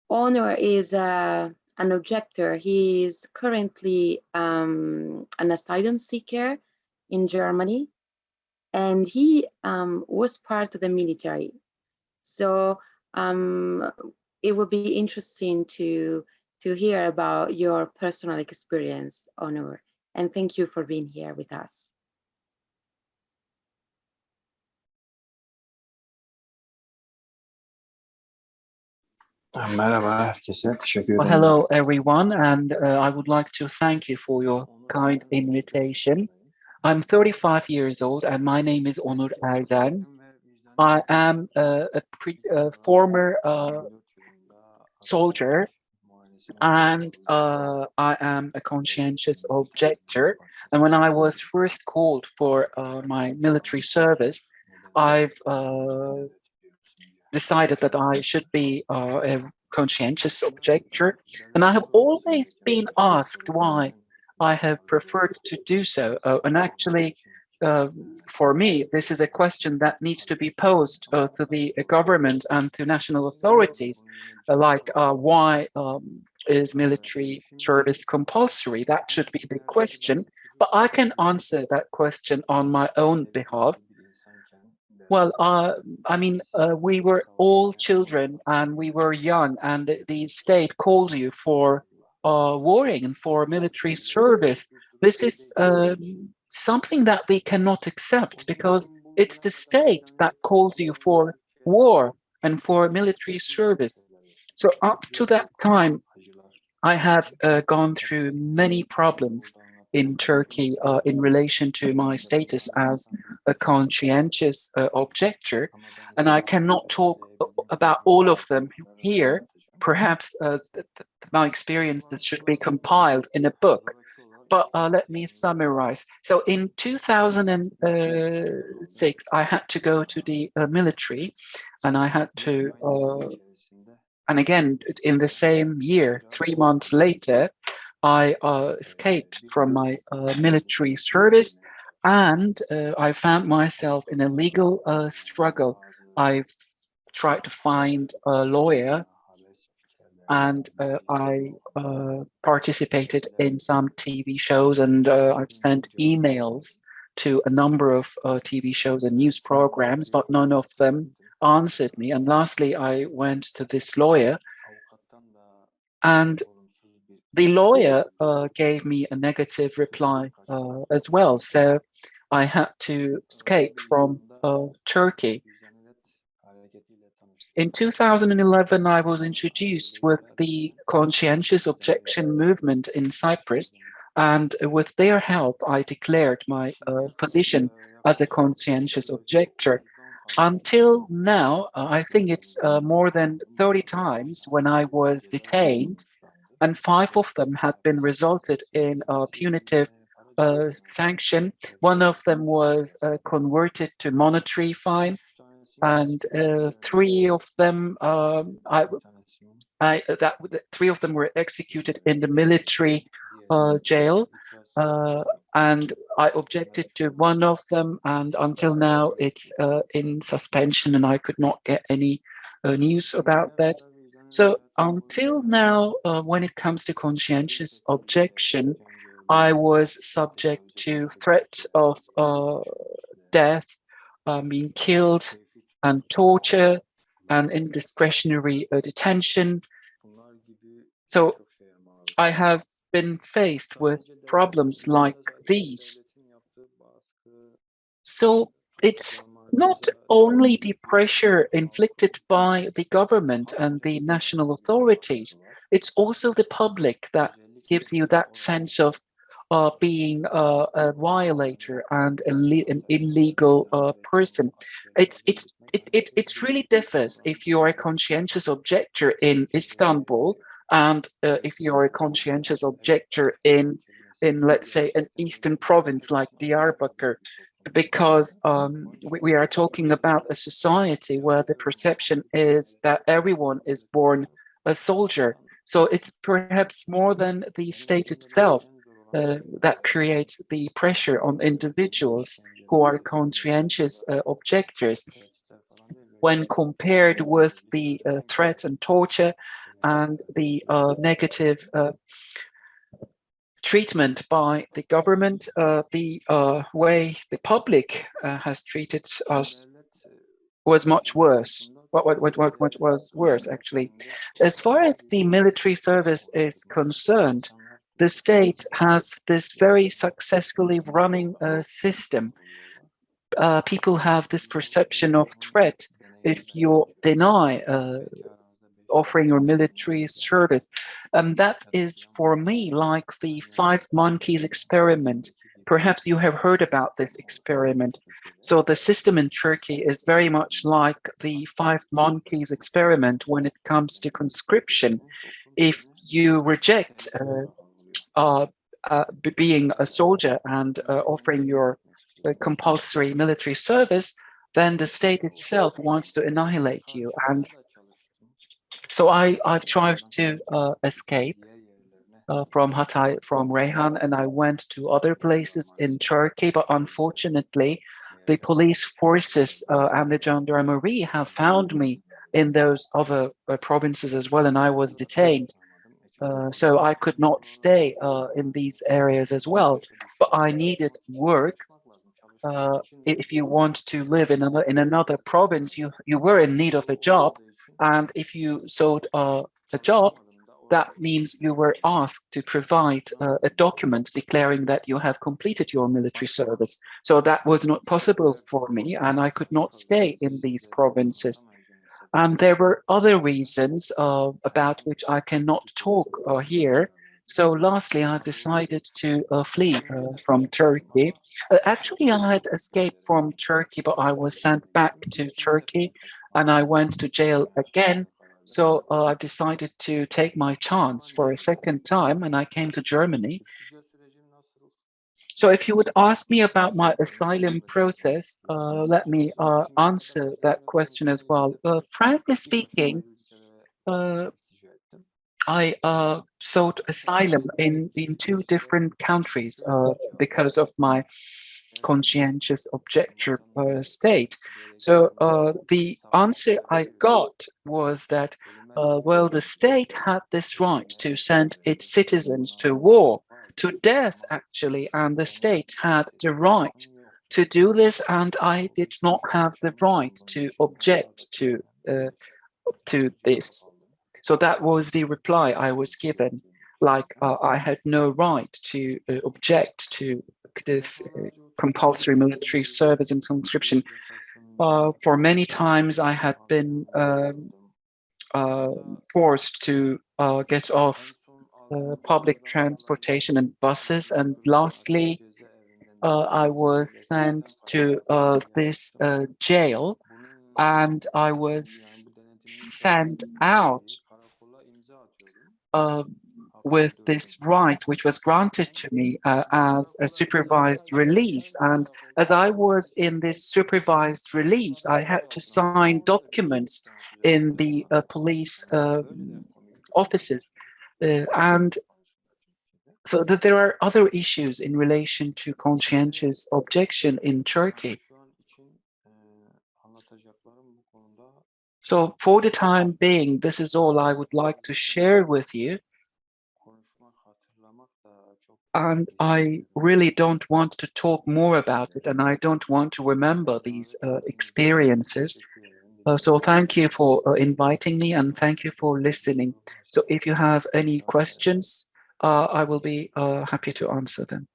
Onur is an objector. He is currently an asylum seeker in Germany, and he was part of the military. So um, it would be interesting to hear about your personal experience, Onur. And thank you for being here with us. Merhaba herkese, teşekkür Well, ederim. hello, everyone, and I would like to thank you for your kind invitation. I'm 35 years old, and my name is Onur Erden. I am a former soldier, and I am a conscientious objector. And when I was first called for my military service, I've decided that I should be a conscientious objector. And I have always been asked why I have preferred to do so. And actually, uh, for me, this is a question that needs to be posed to the government and to national authorities, like why is military service compulsory? That should be the question. But I can answer that question on my own behalf. Well, I mean, we were all children and we were young, and the state calls you for warring and for military service. This is something that we cannot accept because it's the state that calls you for war and for military service. So up to that time, I have gone through many problems in Turkey in relation to my status as a conscientious objector, and I cannot talk about all of them here. Perhaps my experiences should be compiled in a book, but let me summarize. So in 2006, I had to go to the military, and I had to and again, in the same year, 3 months later, I escaped from my military service, and I found myself in a legal struggle. I've tried to find a lawyer, and I participated in some TV shows, and I've sent emails to a number of TV shows and news programs, but none of them answered me. And lastly, I went to this lawyer, and the lawyer gave me a negative reply as well. So I had to escape from Turkey. In 2011, I was introduced with the conscientious objection movement in Cyprus, and with their help, I declared my position as a conscientious objector. Until now, I think it's more than 30 times when I was detained, and 5 of them had been resulted in a punitive sanction. One of them was converted to monetary fine, and 3 of them, that 3 of them were executed in the military jail, and I objected to one of them, and until now it's in suspension, and I could not get any news about that. So until now, when it comes to conscientious objection, I was subject to threats of death, being killed, and torture, and indiscretionary detention. So I have been faced with problems like these. So it's not only the pressure inflicted by the government and the national authorities, it's also the public that gives you that sense of being a violator and an illegal person. It really differs if you're a conscientious objector in Istanbul and if you're a conscientious objector in let's say an eastern province like Diyarbakir, because we are talking about a society where the perception is that everyone is born a soldier. So it's perhaps more than the state itself that creates the pressure on individuals who are conscientious objectors when compared with the threats and torture and the negative treatment by the government, the way the public has treated us was much worse. What was worse, actually? As far as the military service is concerned, the state has this very successfully running system. People have this perception of threat if you deny offering your military service. That is, for me, like the five monkeys experiment. Perhaps you have heard about this experiment. So the system in Turkey is very much like the five monkeys experiment when it comes to conscription. If you reject being a soldier and offering your compulsory military service, then the state itself wants to annihilate you. And so I've tried to escape from Hatay, from Reyhan, and I went to other places in Turkey. But unfortunately, the police forces and the gendarmerie have found me in those other provinces as well, and I was detained. So I could not stay in these areas as well. But I needed work. If you want to live in another province, you were in need of a job, and if you sold a job, that means you were asked to provide a document declaring that you have completed your military service. So that was not possible for me, and I could not stay in these provinces. And there were other reasons about which I cannot talk here. So lastly, I decided to flee from Turkey. Actually, I had escaped from Turkey, but I was sent back to Turkey and I went to jail again. So I decided to take my chance for a second time and I came to Germany. So if you would ask me about my asylum process, let me answer that question as well. Frankly speaking, uh, I sought asylum in two different countries because of my conscientious objector state. So the answer I got was that, well, the state had this right to send its citizens to war, to death, actually, and the state had the right to do this, and I did not have the right to object to this. So that was the reply I was given. Like I had no right to object to this compulsory military service and conscription. For many times, I had been uh, forced to get off public transportation and buses. And lastly, I was sent to this jail, and I was sent out uh, with this right, which was granted to me as a supervised release. And as I was in this supervised release, I had to sign documents in the police offices. And so that there are other issues in relation to conscientious objection in Turkey. So for the time being, this is all I would like to share with you. And I really don't want to talk more about it, and I don't want to remember these experiences. So thank you for inviting me, and thank you for listening. So if you have any questions, I will be happy to answer them.